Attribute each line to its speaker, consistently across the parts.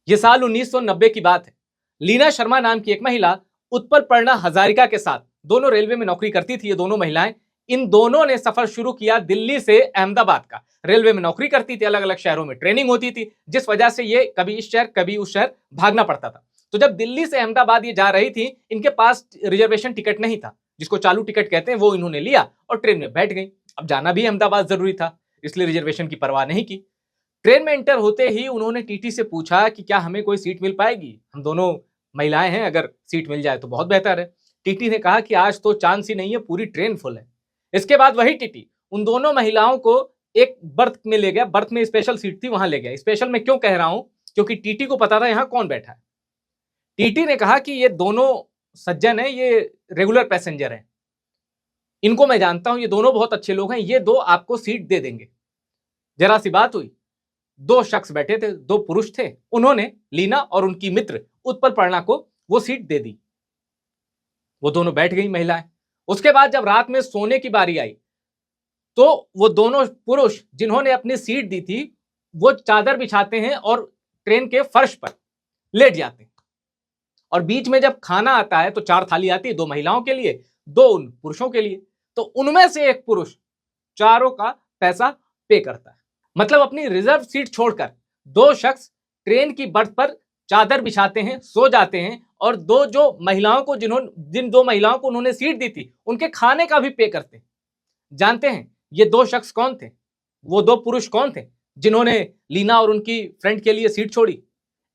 Speaker 1: ये साल 1990 की बात है। लीना शर्मा नाम की एक महिला उत्पलपर्णा हजारिका के साथ दोनों रेलवे में नौकरी करती थी। ये दोनों महिलाएं, इन दोनों ने सफर शुरू किया दिल्ली से अहमदाबाद का। रेलवे में नौकरी करती थी, अलग अलग शहरों में ट्रेनिंग होती थी, जिस वजह से ये कभी इस शहर कभी उस शहर भागना पड़ता था। तो जब दिल्ली से अहमदाबाद ये जा रही थी, इनके पास रिजर्वेशन टिकट नहीं था, जिसको चालू टिकट कहते हैं, वो इन्होंने लिया और ट्रेन में बैठ गई। अब जाना भी अहमदाबाद जरूरी था, इसलिए रिजर्वेशन की परवाह नहीं की। ट्रेन में एंटर होते ही उन्होंने टीटी से पूछा कि क्या हमें कोई सीट मिल पाएगी, हम दोनों महिलाएं हैं, अगर सीट मिल जाए तो बहुत बेहतर है। टीटी ने कहा कि आज तो चांस ही नहीं है, पूरी ट्रेन फुल है। इसके बाद वही टीटी उन दोनों महिलाओं को एक बर्थ में ले गया, बर्थ में स्पेशल सीट थी, वहां ले गया। स्पेशल मैं क्यों कह रहा हूं, क्योंकि टीटी को पता था यहां कौन बैठा है। टीटी ने कहा कि ये दोनों सज्जन है, ये रेगुलर पैसेंजर हैं, इनको मैं जानता हूं, ये दोनों बहुत अच्छे लोग हैं, ये दो आपको सीट दे देंगे। जरा सी बात हुई, दो शख्स बैठे थे, दो पुरुष थे, उन्होंने लीना और उनकी मित्र उत्पलपर्णा को वो सीट दे दी। वो दोनों बैठ गई महिलाएं। उसके बाद जब रात में सोने की बारी आई तो वो दोनों पुरुष जिन्होंने अपनी सीट दी थी, वो चादर बिछाते हैं और ट्रेन के फर्श पर लेट जाते हैं। और बीच में जब खाना आता है तो 4 थाली आती है, 2 महिलाओं के लिए, 2 उन पुरुषों के लिए। तो उनमें से एक पुरुष चारों का पैसा पे करता है। मतलब अपनी रिजर्व सीट छोड़कर 2 शख्स ट्रेन की बर्थ पर चादर बिछाते हैं, सो जाते हैं, और जिन 2 महिलाओं को उन्होंने सीट दी थी, उनके खाने का भी पे करते हैं। जानते हैं ये 2 शख्स कौन थे? वो 2 पुरुष कौन थे जिन्होंने लीना और उनकी फ्रेंड के लिए सीट छोड़ी?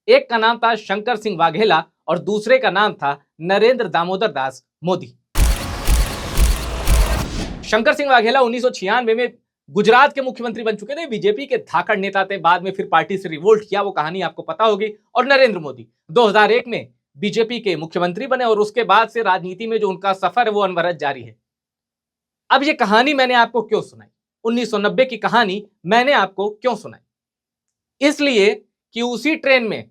Speaker 1: एक का नाम था शंकर सिंह वाघेला और दूसरे का नाम था नरेंद्र दामोदर दास मोदी। शंकर सिंह वाघेला 1996 में गुजरात के मुख्यमंत्री बन चुके थे, बीजेपी के धाकड़ नेता थे, बाद में फिर पार्टी से रिवोल्ट किया, वो कहानी आपको पता होगी। और नरेंद्र मोदी 2001 में बीजेपी के मुख्यमंत्री बने और उसके बाद से राजनीति में जो उनका सफर है वो अनवरत जारी है। अब ये कहानी मैंने आपको क्यों सुनाई, 1990 की कहानी मैंने आपको क्यों सुनाई? इसलिए कि उसी ट्रेन में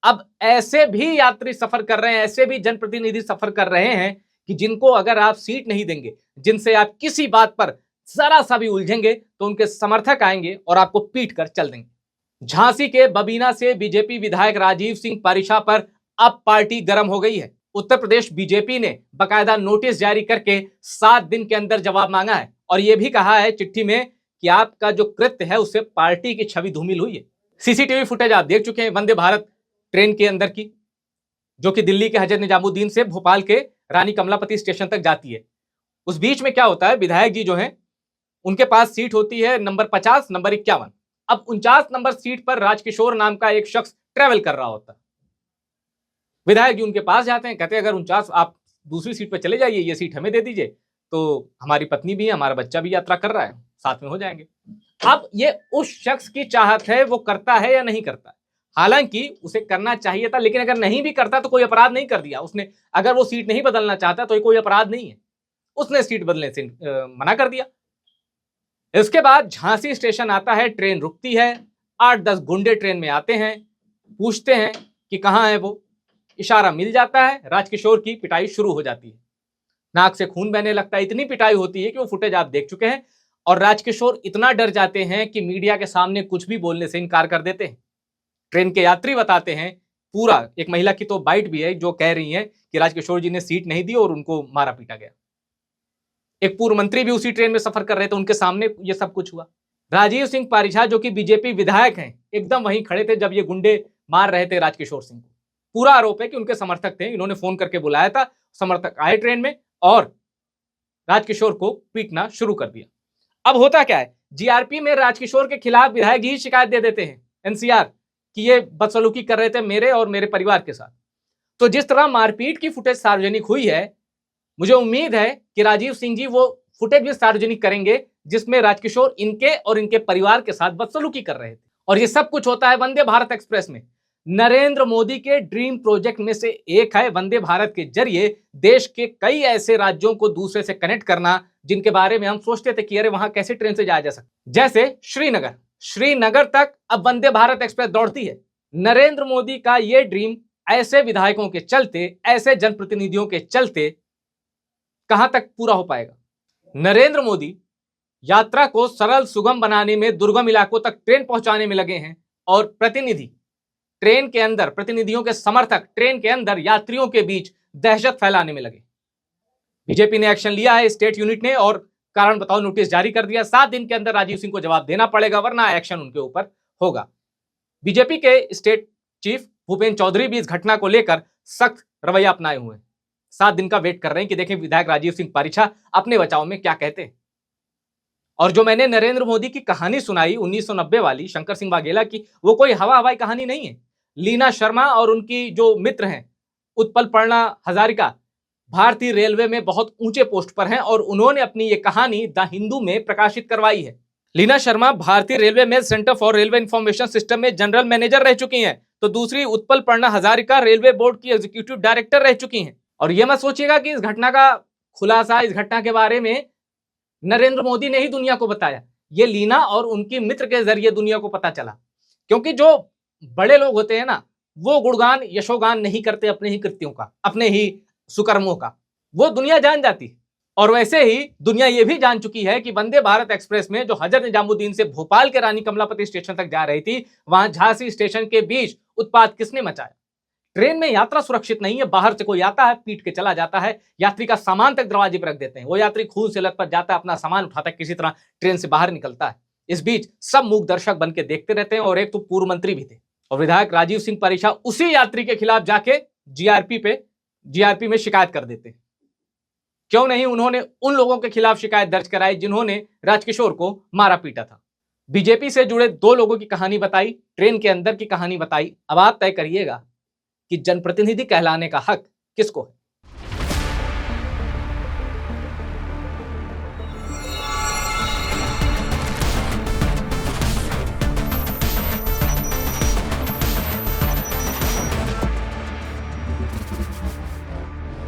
Speaker 1: अब ऐसे भी यात्री सफर कर रहे हैं, ऐसे भी जनप्रतिनिधि सफर कर रहे हैं कि जिनको अगर आप सीट नहीं देंगे, जिनसे आप किसी बात पर जरा सा भी उलझेंगे, तो उनके समर्थक आएंगे और आपको पीट कर चल देंगे। झांसी के बबीना से बीजेपी विधायक राजीव सिंह पारिशा पर अब पार्टी गर्म हो गई है। उत्तर प्रदेश बीजेपी ने बकायदा नोटिस जारी करके 7 दिन के अंदर जवाब मांगा है और यह भी कहा है चिट्ठी में कि आपका जो कृत्य है उससे पार्टी की छवि धूमिल हुई है। सीसीटीवी फुटेज आप देख चुके हैं वंदे भारत ट्रेन के अंदर की, जो कि दिल्ली के हजरत निजामुद्दीन से भोपाल के रानी कमलापति स्टेशन तक जाती है। उस बीच में क्या होता है, विधायक जी जो हैं उनके पास सीट होती है नंबर 50, नंबर 51। अब 49 नंबर सीट पर राजकिशोर नाम का एक शख्स ट्रेवल कर रहा होता है। विधायक जी उनके पास जाते हैं, कहते हैं अगर 49 आप दूसरी सीट पर चले जाइए, ये सीट हमें दे दीजिए, तो हमारी पत्नी भी है, हमारा बच्चा भी यात्रा कर रहा है, साथ में हो जाएंगे। अब ये उस शख्स की चाहत है, वो करता है या नहीं करता। हालांकि उसे करना चाहिए था, लेकिन अगर नहीं भी करता तो कोई अपराध नहीं कर दिया उसने। अगर वो सीट नहीं बदलना चाहता तो कोई अपराध नहीं है, उसने सीट बदलने से मना कर दिया। इसके बाद झांसी स्टेशन आता है, ट्रेन रुकती है, 8-10 गुंडे ट्रेन में आते हैं, पूछते हैं कि कहां है वो, इशारा मिल जाता है, राजकिशोर की पिटाई शुरू हो जाती है। नाक से खून बहने लगता है, इतनी पिटाई होती है कि वो फुटेज आप देख चुके हैं। और राजकिशोर इतना डर जाते हैं कि मीडिया के सामने कुछ भी बोलने से इनकार कर देते हैं। ट्रेन के यात्री बताते हैं, पूरा एक महिला की तो बाइट भी है जो कह रही है कि राजकिशोर जी ने सीट नहीं दी और उनको मारा पीटा गया। एक पूर्व मंत्री भी उसी ट्रेन में सफर कर रहे थे, उनके सामने ये सब कुछ हुआ। राजीव सिंह पारिशा जो कि बीजेपी विधायक हैं, एकदम वहीं खड़े थे जब ये गुंडे मार रहे थे राजकिशोर सिंह को। पूरा आरोप है कि उनके समर्थक थे, इन्होंने फोन करके बुलाया था, समर्थक आए ट्रेन में और राजकिशोर को पीटना शुरू कर दिया। अब होता क्या है, जीआरपी में राजकिशोर के खिलाफ विधायक जी शिकायत दे देते हैं, एनसीआर, कि ये बदसलूकी कर रहे थे मेरे और मेरे परिवार के साथ। तो जिस तरह मारपीट की फुटेज सार्वजनिक हुई है, मुझे उम्मीद है कि राजीव सिंह जी वो फुटेज भी सार्वजनिक करेंगे जिसमें राजकिशोर इनके और इनके परिवार के साथ बदसलूकी कर रहे थे। और ये सब कुछ होता है वंदे भारत एक्सप्रेस में। नरेंद्र मोदी के ड्रीम प्रोजेक्ट में से एक है वंदे भारत के जरिए देश के कई ऐसे राज्यों को दूसरे से कनेक्ट करना जिनके बारे में हम सोचते थे कि अरे वहां कैसे ट्रेन से जाया जा सकता। जैसे श्रीनगर तक अब वंदे भारत एक्सप्रेस दौड़ती है। नरेंद्र मोदी का यह ड्रीम ऐसे विधायकों के चलते, ऐसे जनप्रतिनिधियों के चलते कहां तक पूरा हो पाएगा। नरेंद्र मोदी यात्रा को सरल सुगम बनाने में दुर्गम इलाकों तक ट्रेन पहुंचाने में लगे हैं और प्रतिनिधि ट्रेन के अंदर प्रतिनिधियों के समर्थक ट्रेन के अंदर यात्रियों के बीच दहशत फैलाने में लगे। बीजेपी ने एक्शन लिया है, स्टेट यूनिट ने, और कारण बताओ नोटिस जारी कर दिया। 7 दिन के अंदर राजीव सिंह को जवाब देना पड़ेगा, वरना एक्शन उनके ऊपर होगा। बीजेपी के स्टेट चीफ भूपेंद्र चौधरी भी इस घटना को लेकर सख्त रवैया अपनाए हुए हैं। 7 दिन का वेट कर रहे हैं कि देखें विधायक राजीव सिंह पारिछा अपने बचाव में क्या कहते हैं। और जो मैंने नरेंद्र मोदी की कहानी सुनाई 1990 वाली शंकर सिंह वाघेला की, वो कोई हवाई कहानी नहीं है। लीना शर्मा और उनकी जो मित्र हैं उत्पल पर्णा हजारिका भारतीय रेलवे में बहुत ऊंचे पोस्ट पर हैं और उन्होंने अपनी ये कहानी द हिंदू में प्रकाशित करवाई है। लीना शर्मा भारतीय रेलवे में centre for railway information system में जनरल मैनेजर रह चुकी हैं, तो दूसरी उत्पल पर्णा हजारिका रेलवे बोर्ड की एग्जीक्यूटिव डायरेक्टर रह चुकी हैं। और यह मत सोचिएगा कि इस घटना का खुलासा, इस घटना के बारे में नरेंद्र मोदी ने ही दुनिया को बताया। ये लीना और उनकी मित्र के जरिए दुनिया को पता चला, क्योंकि जो बड़े लोग होते हैं ना, वो गुणगान यशोगान नहीं करते अपने ही कृत्यों का, अपने ही सुकर्मों का, वो दुनिया जान जाती। और वैसे ही दुनिया ये भी जान चुकी है कि वंदे भारत एक्सप्रेस में जो हजरत निजामुद्दीन से भोपाल के रानी कमलापति स्टेशन तक जा रही थी, वहां झांसी स्टेशन के बीच उत्पात किसने मचाया। ट्रेन में यात्रा सुरक्षित नहीं है, बाहर से कोई आता है पीट के चला जाता है, यात्री का सामान तक दरवाजे पर रख देते हैं, वो यात्री खून से लथपथ जाता है, अपना सामान उठाता है, किसी तरह ट्रेन से बाहर निकलता है। इस बीच सब मूक दर्शक बन के देखते रहते हैं, और एक तो पूर्व मंत्री भी थे। और विधायक राजीव सिंह पारिछा उसी यात्री के खिलाफ जाके जीआरपी में शिकायत कर देते। क्यों नहीं उन्होंने उन लोगों के खिलाफ शिकायत दर्ज कराई जिन्होंने राजकिशोर को मारा पीटा था। बीजेपी से जुड़े 2 लोगों की कहानी बताई, ट्रेन के अंदर की कहानी बताई। अब आप तय करिएगा कि जनप्रतिनिधि कहलाने का हक किसको है।